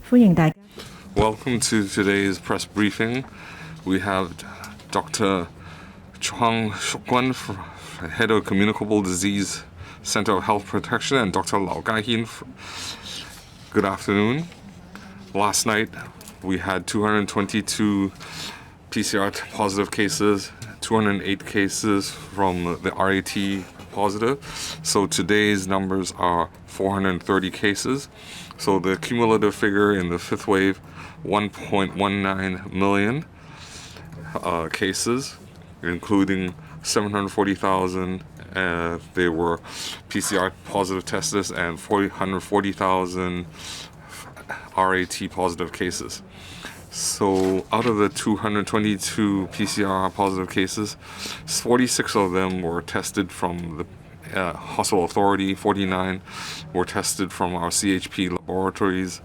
歡迎大家。 Welcome to today's press briefing. We have Dr. Chong Shukwan, Head of Communicable Disease Center of Health Protection, and Dr. Lau Gai-hin. Good afternoon. Last night, we had 222 PCR positive cases, 208 cases from the RAT positive. So today's numbers are 430 cases. So the cumulative figure in the fifth wave, 1.19 million cases, including 740,000 they were PCR positive tested and 140,000 RAT positive cases. So out of the 222 PCR positive cases, 46 of them were tested from the hospital authority, 49 were tested from our CHP laboratories,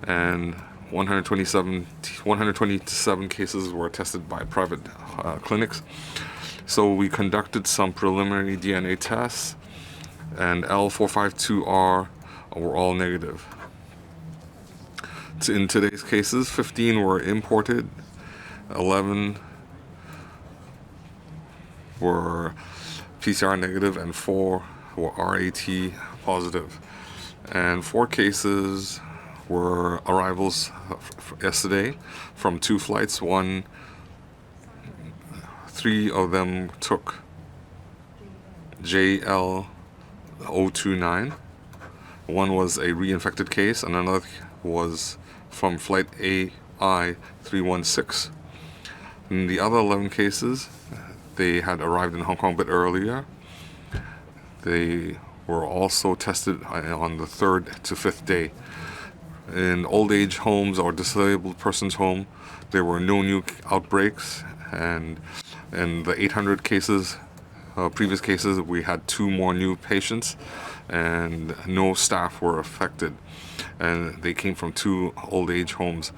and 127 cases were tested by private clinics. So we conducted some preliminary DNA tests, and L452R were all negative. In today's cases, 15 were imported, 11 were PCR negative, and 4 were RAT positive. And 4 cases were arrivals yesterday from 2 flights. 3 of them took JL029. One was a reinfected case, and another was from flight AI316. In the other 11 cases, they had arrived in Hong Kong a bit earlier. They were also tested on the 3rd to 5th day. In old age homes or disabled persons' home, there were no new outbreaks, and in the 800 cases, previous cases, we had 2 more new patients, and no staff were affected, and they came from 2 old age homes.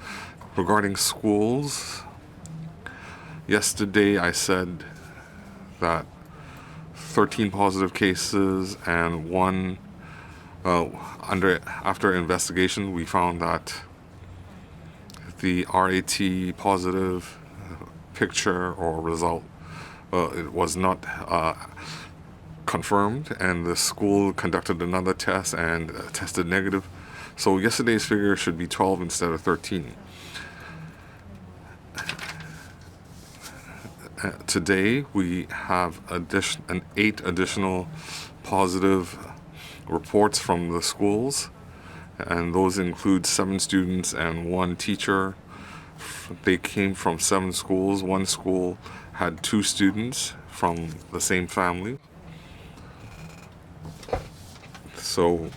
Regarding schools, yesterday I said that 13 positive cases and 1 after investigation, we found that the RAT positive picture or result it was not confirmed, and the school conducted another test and tested negative. So yesterday's figure should be 12 instead of 13. Today we have 8 additional positive reports from the schools, and those include 7 students and 1 teacher. They came from 7 schools. 1 school had 2 students from the same family. So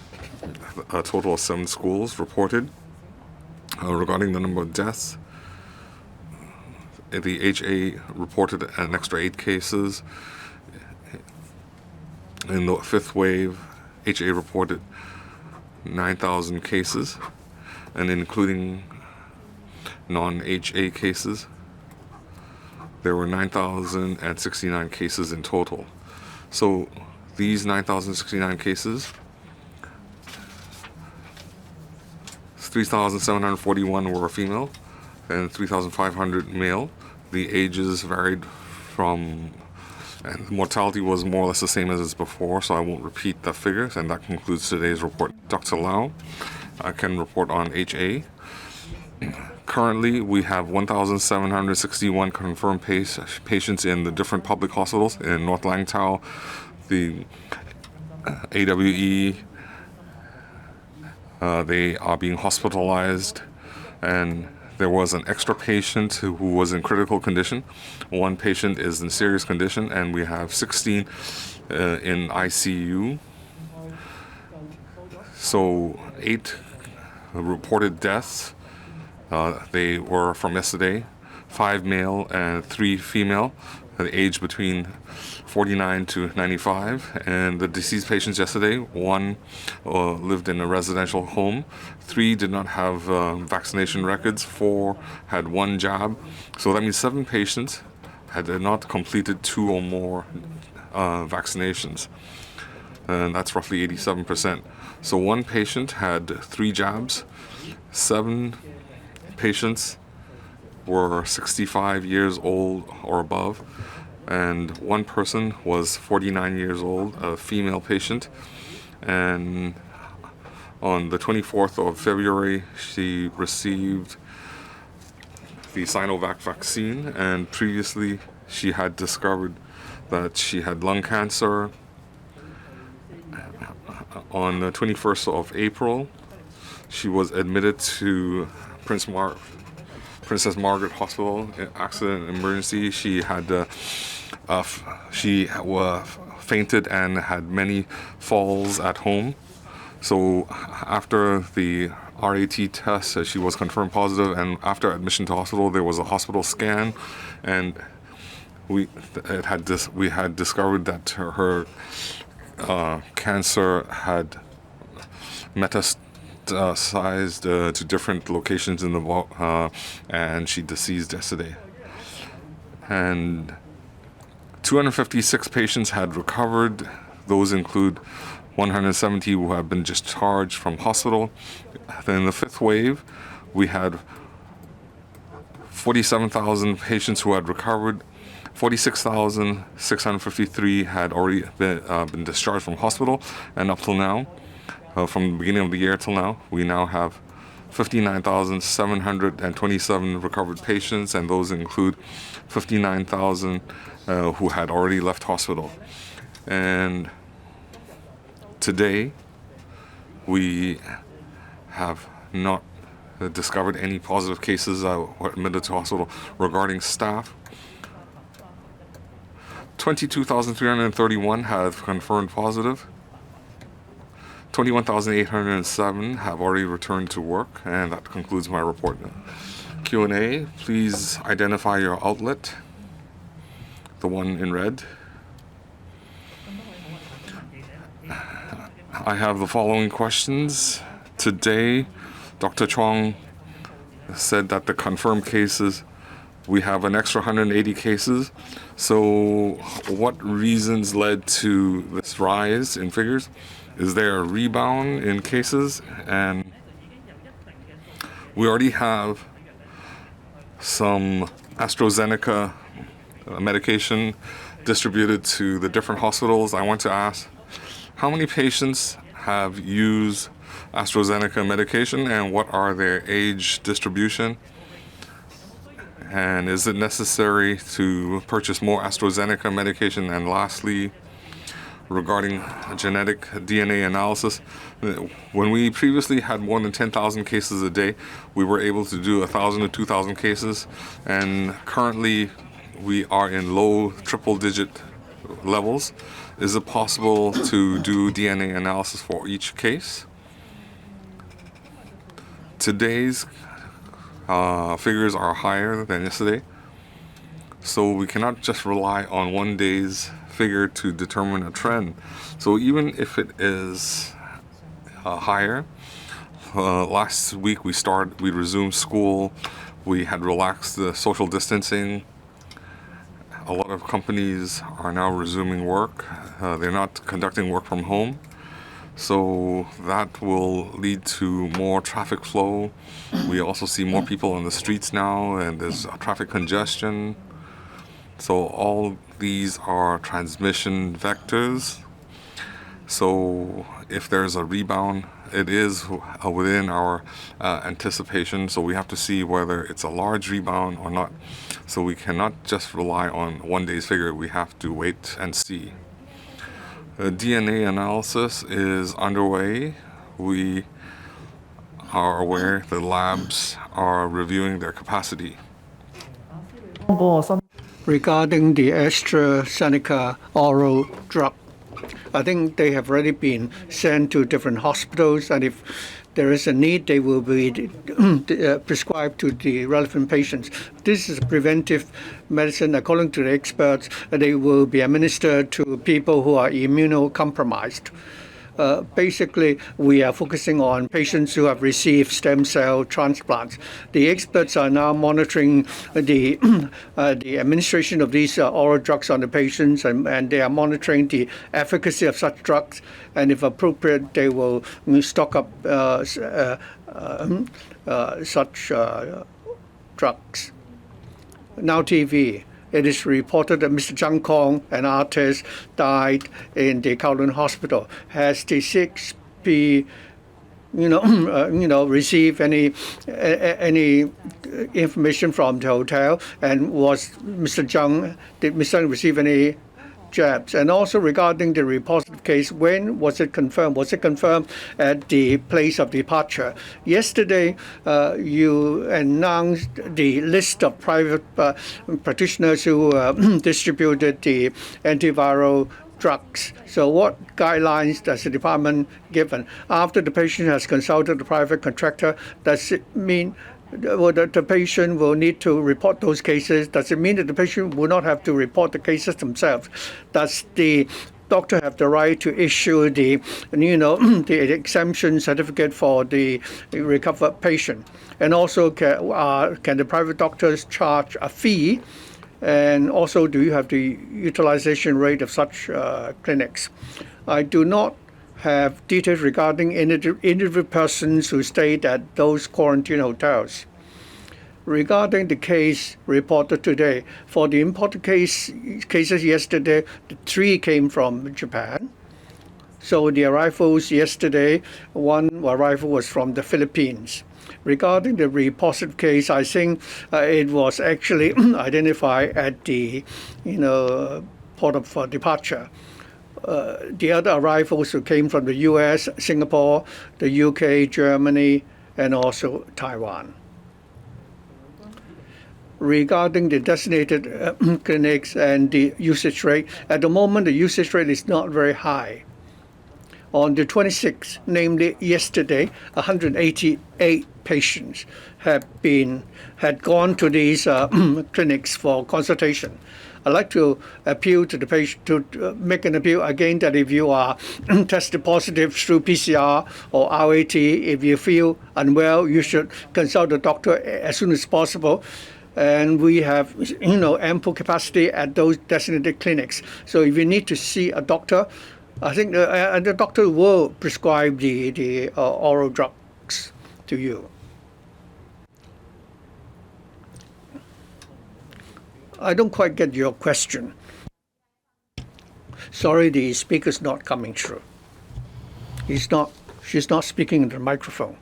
a total of 7 schools reported. Regarding the number of deaths, the HA reported an extra 8 cases. In the 5th wave, HA reported 9,000 cases, and including non-HA cases, there were 9,069 cases in total. So these 9,069 cases, 3,741 were female and 3,500 male. The ages varied from, and mortality was more or less the same as before, so I won't repeat the figures, and that concludes today's report. Dr. Lau, I can report on HA. Currently, we have 1,761 confirmed patients in the different public hospitals in North Langtao, the AWE. They are being hospitalized, and there was an extra patient who was in critical condition. 1 patient is in serious condition, and we have 16 in ICU. So 8 reported deaths. They were from yesterday, 5 male and 3 female, the age between 49 to 95. And the deceased patients yesterday, 1 lived in a residential home, 3 did not have vaccination records, 4 had 1 jab. So that means 7 patients had not completed 2 or more vaccinations. and that's roughly 87%. So one patient had 3 jabs, 7 patients were 65 years old or above, and one person was 49 years old, a female patient, and on the 24th of February, she received the Sinovac vaccine, and previously she had discovered that she had lung cancer. On the 21st of April, she was admitted to Princess Margaret Hospital in accident and emergency. She had fainted and had many falls at home. So after the RAT test, she was confirmed positive, and after admission to hospital, there was a hospital scan, and we had discovered that her cancer had metastasized to different locations in the body, and she deceased yesterday. And 256 patients had recovered. Those include 170 who have been discharged from hospital. Then in the 5th wave, we had 47,000 patients who had recovered. 46,653 had already been discharged from hospital, and up till now, from the beginning of the year till now, we now have 59,727 recovered patients, and those include 59,000 who had already left hospital. And today, we have not discovered any positive cases were admitted to hospital. Regarding staff, 22,331 have confirmed positive. 21,807 have already returned to work, and that concludes my report. Q&A, please identify your outlet, the one in red. I have the following questions. Today, Dr. Chuang said that the confirmed cases, we have an extra 180 cases. So what reasons led to this rise in figures? Is there a rebound in cases? And we already have some AstraZeneca medication distributed to the different hospitals. I want to ask, how many patients have used AstraZeneca medication, and what are their age distribution? And is it necessary to purchase more AstraZeneca medication? And lastly, regarding genetic DNA analysis, when we previously had more than 10,000 cases a day, we were able to do 1,000 to 2,000 cases, and currently we are in low triple-digit levels. Is it possible to do DNA analysis for each case? Today's figures are higher than yesterday, so we cannot just rely on one day's figure to determine a trend. So even if it is higher, last week we resumed school, we had relaxed the social distancing. A lot of companies are now resuming work. They're not conducting work from home. So that will lead to more traffic flow. We also see more people on the streets now, and there's traffic congestion. So all these are transmission vectors. So if there's a rebound, it is within our anticipation. So we have to see whether it's a large rebound or not. So we cannot just rely on one day's figure. We have to wait and see. DNA analysis is underway. We are aware the labs are reviewing their capacity. Regarding the AstraZeneca oral drug, I think they have already been sent to different hospitals, and if there is a need, they will be prescribed to the relevant patients. This is preventive medicine. According to the experts, they will be administered to people who are immunocompromised. basically, we are focusing on patients who have received stem cell transplants. The experts are now monitoring the administration of these oral drugs on the patients, and they are monitoring the efficacy of such drugs. And if appropriate, they will stock up such drugs. Now TV. It is reported that Mr. Zhang Kong, an artist, died in the Kowloon Hospital. Has the 6P, received any information from the hotel? And did Mr. Zhang receive any jabs? And also regarding the positive case, when was it confirmed? Was it confirmed at the place of departure? Yesterday, you announced the list of private practitioners who distributed the antiviral drugs. So what guidelines does the department given? After the patient has consulted the private contractor, does it mean the patient will need to report those cases? Does it mean that the patient will not have to report the cases themselves? Does the doctor have the right to issue the exemption certificate for the recovered patient? And also, can the private doctors charge a fee? And also, do you have the utilization rate of such clinics? I do not have details regarding individual persons who stayed at those quarantine hotels. Regarding the case reported today, for the imported cases yesterday, the 3 came from Japan. So the arrivals yesterday, one arrival was from the Philippines. Regarding the positive case, I think it was actually identified at the port of departure. The other arrivals who came from the U.S., Singapore, the UK, Germany, and also Taiwan. Regarding the designated clinics and the usage rate, at the moment the usage rate is not very high. On the 26th, namely yesterday, 188 patients had gone to these clinics for consultation. I'd like to appeal to the patient to make an appeal again that if you are tested positive through PCR or RAT, if you feel unwell, you should consult the doctor as soon as possible. And we have ample capacity at those designated clinics. So if you need to see a doctor, I think the doctor will prescribe the oral drugs to you. I don't quite get your question. Sorry, the speaker's not coming through. She's not speaking into the microphone.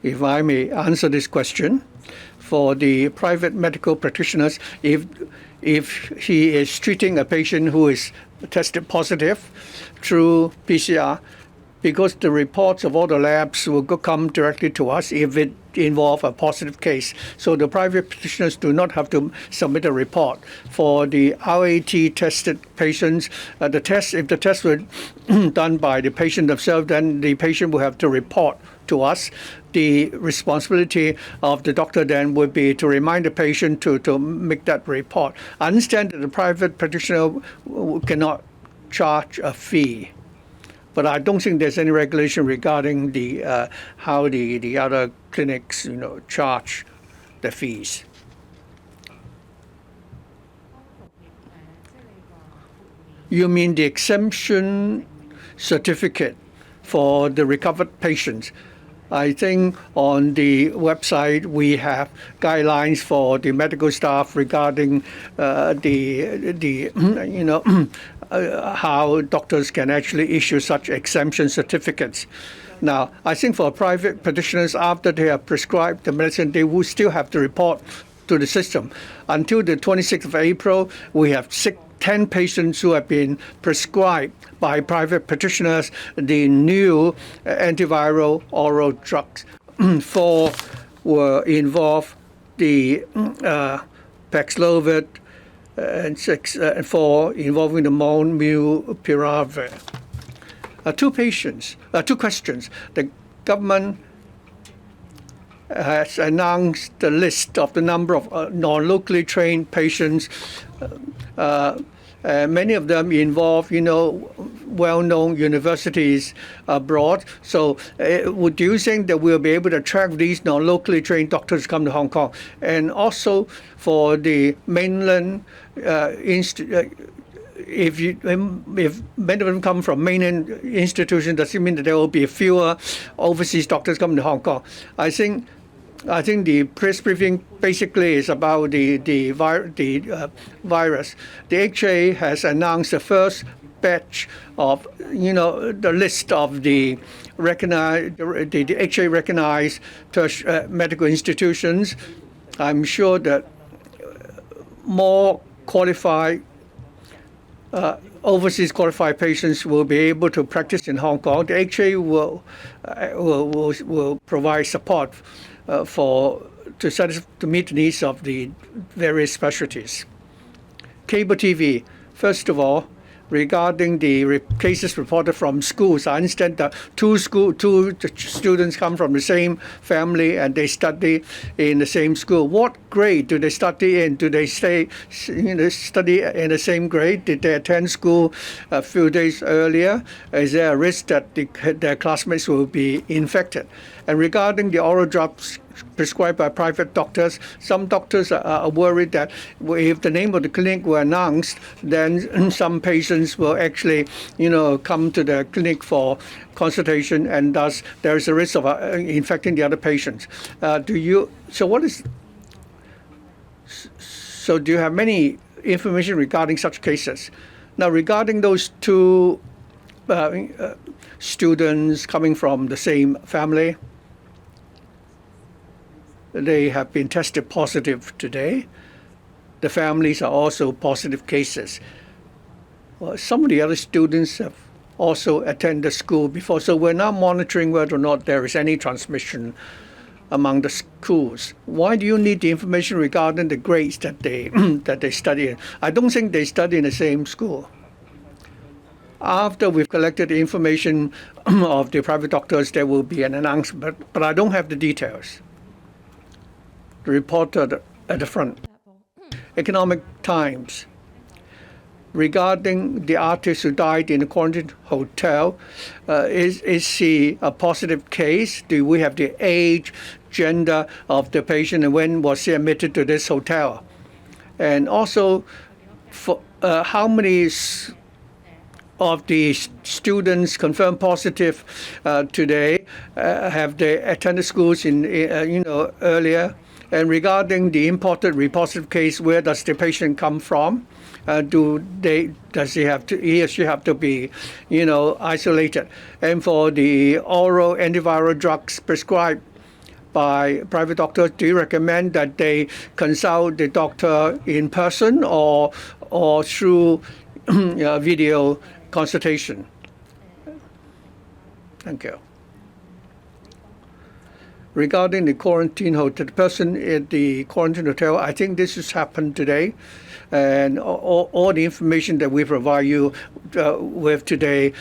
If I may answer this question, for the private medical practitioners, if he is treating a patient who is tested positive through PCR, because the reports of all the labs will come directly to us if it involves a positive case. So the private practitioners do not have to submit a report. For the RAT tested patients, if the tests were done by the patient themselves, then the patient will have to report to us. The responsibility of the doctor then would be to remind the patient to make that report. I understand that the private practitioner cannot charge a fee, but I don't think there's any regulation regarding the how the other clinics charge the fees. You mean the exemption certificate for the recovered patients? I think on the website we have guidelines for the medical staff regarding how doctors can actually issue such exemption certificates. Now, I think for private practitioners, after they have prescribed the medicine, they will still have to report to the system. Until the 26th of April, we have 10 patients who have been prescribed by private practitioners the new antiviral oral drugs. 4 were involved the Paxlovid, and 4 involving the molnupiravir. Two questions. The government has announced the list of the number of non-locally trained patients. Many of them involve, well-known universities abroad. So would you think that we'll be able to attract these non-locally trained doctors to come to Hong Kong? And also for the mainland if many of them come from mainland institutions, does it mean that there will be fewer overseas doctors coming to Hong Kong? I think the press briefing basically is about the virus. The HA has announced the first batch of the list of the HA recognized medical institutions. I'm sure that more qualified overseas qualified patients will be able to practice in Hong Kong. The HA will provide support to meet the needs of the various specialties. Cable TV. First of all, regarding the cases reported from schools, I understand that two students come from the same family and they study in the same school. What grade do they study in? Do they study in the same grade? Did they attend school a few days earlier? Is there a risk that their classmates will be infected? And regarding the oral drops prescribed by private doctors, some doctors are worried that if the name of the clinic were announced, then some patients will actually, come to the clinic for consultation, and thus there is a risk of infecting the other patients. Do you have many information regarding such cases? Now, regarding those two students coming from the same family, they have been tested positive today. The families are also positive cases. Well, some of the other students have also attended school before, so we're now monitoring whether or not there is any transmission among the schools. Why do you need the information regarding the grades that they study in? I don't think they study in the same school. After we've collected the information of the private doctors, there will be an announcement, but I don't have the details. The reporter at the front. Economic Times. Regarding the artist who died in a quarantine hotel, is she a positive case? Do we have the age, gender of the patient, and when was she admitted to this hotel? And also, for how many of the students confirmed positive today have they attended schools in earlier? And regarding the imported repositive case, where does the patient come from? Does he or she have to be, isolated? And for the oral antiviral drugs prescribed by private doctors, do you recommend that they consult the doctor in person or through video consultation? Thank you. Regarding the quarantine hotel, the person at the quarantine hotel, I think this has happened today. And all the information that we provide you with today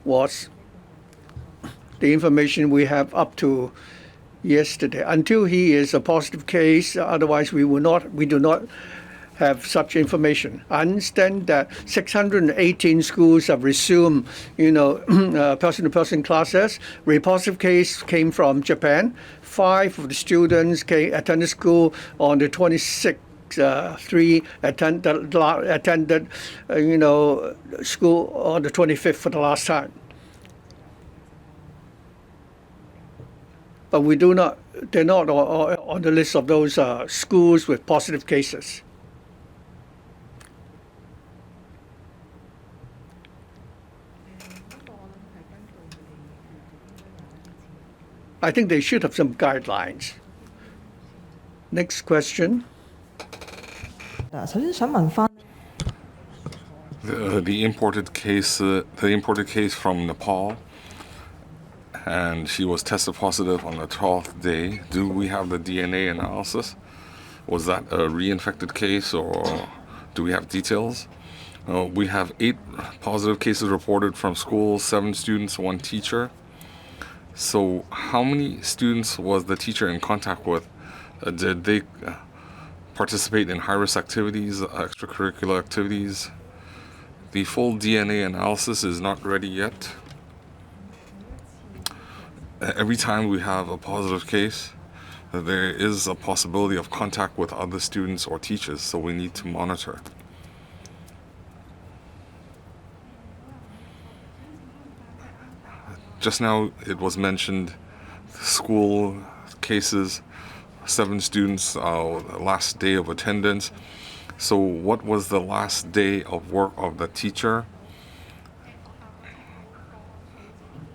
was the information we have up to yesterday. Until he is a positive case, otherwise we do not have such information. I understand that 618 schools have resumed, person-to-person classes. Repositive case came from Japan. 5 of the students attended school on the 26th. 3 attended school on the 25th for the last time. But they're not on the list of those schools with positive cases. I think they should have some guidelines. Next question. The imported case from Nepal, and she was tested positive on the 12th day. Do we have the DNA analysis? Was that a reinfected case, or do we have details? We have 8 positive cases reported from schools, 7 students, 1 teacher. So how many students was the teacher in contact with? Did they participate in high-risk activities, extracurricular activities? The full DNA analysis is not ready yet. Every time we have a positive case, there is a possibility of contact with other students or teachers, so we need to monitor. Just now it was mentioned school cases, 7 students, last day of attendance. So what was the last day of work of the teacher?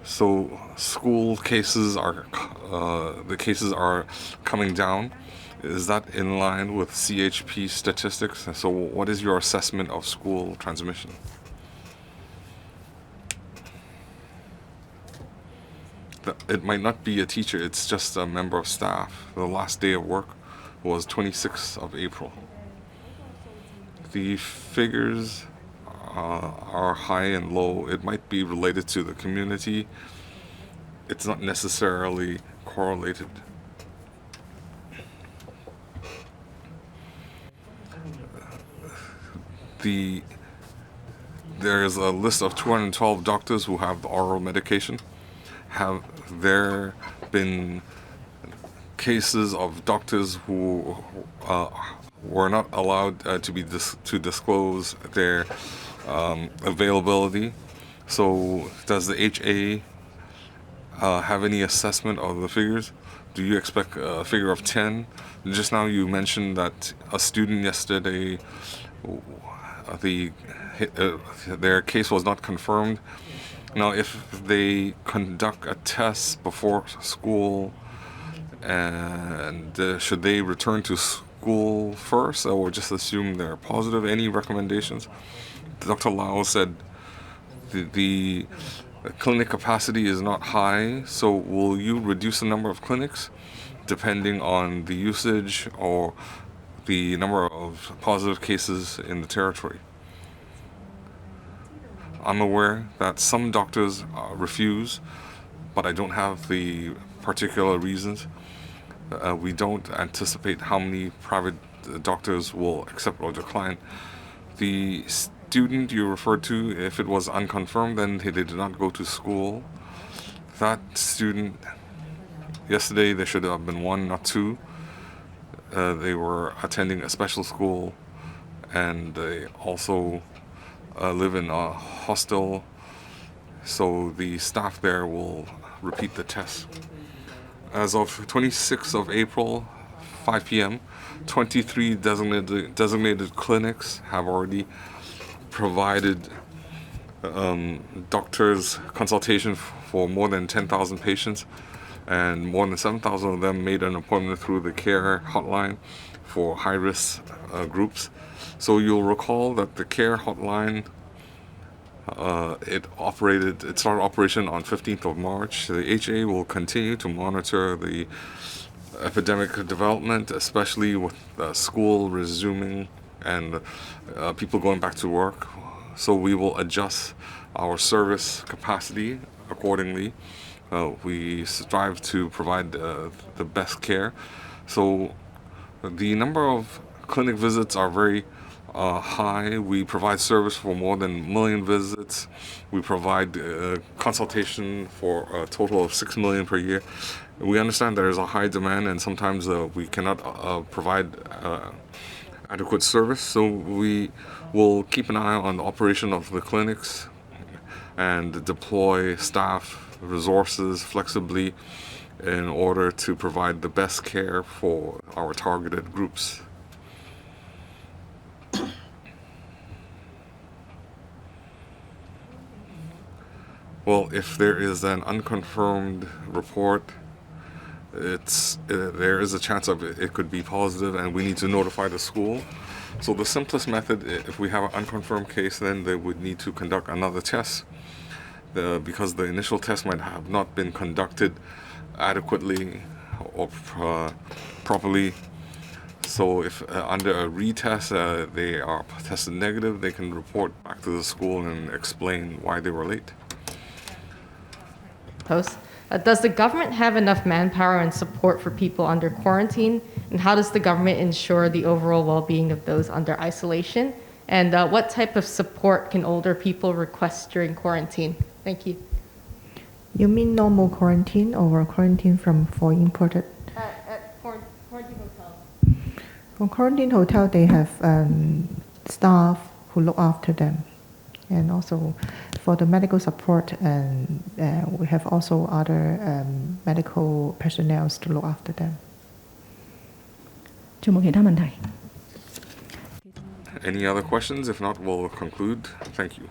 So school cases are, the cases are coming down. Is that in line with CHP statistics? So what is your assessment of school transmission? It might not be a teacher, it's just a member of staff. The last day of work was 26th of April. The figures are high and low. It might be related to the community. It's not necessarily correlated. There is a list of 212 doctors who have the oral medication. Have there been cases of doctors who were not allowed to disclose their availability? So does the HA have any assessment of the figures? Do you expect a figure of 10? Just now you mentioned that a student yesterday, their case was not confirmed. Now, if they conduct a test before school, and should they return to school first or just assume they're positive? Any recommendations? Dr. Lau said the clinic capacity is not high, so will you reduce the number of clinics depending on the usage or the number of positive cases in the territory? I'm aware that some doctors refuse, but I don't have the particular reasons. We don't anticipate how many private doctors will accept or decline. The student you referred to, if it was unconfirmed, then they did not go to school. That student, yesterday there should have been 1, not 2. They were attending a special school, and they also live in a hostel, so the staff there will repeat the test. As of 26th of April, 5 p.m., 23 designated clinics have already provided doctors consultation for more than 10,000 patients, and more than 7,000 of them made an appointment through the care hotline for high-risk groups. So you'll recall that the care hotline, it started operation on 15th of March. The HA will continue to monitor the epidemic development, especially with school resuming and people going back to work. So we will adjust our service capacity accordingly. We strive to provide the best care. So the number of clinic visits are very high. We provide service for more than 1 million visits. We provide consultation for a total of 6 million per year. We understand there is a high demand, and sometimes we cannot provide adequate service. So we will keep an eye on the operation of the clinics and deploy staff resources flexibly in order to provide the best care for our targeted groups. Well, if there is an unconfirmed report, there is a chance of it could be positive, and we need to notify the school. So the simplest method, if we have an unconfirmed case, then they would need to conduct another test, because the initial test might have not been conducted adequately or properly. So So if under a retest they are tested negative, they can report back to the school and explain why they were late. Does the government have enough manpower and support for people under quarantine? And how does the government ensure the overall well-being of those under isolation? And what type of support can older people request during quarantine? Thank you. You mean normal quarantine or quarantine for imported? At quarantine hotels. For quarantine hotel, they have staff who look after them, and also for the medical support, and we have also other medical personnel to look after them. 仲有冇其他問題？ Any other questions? If not, we'll conclude. Thank you.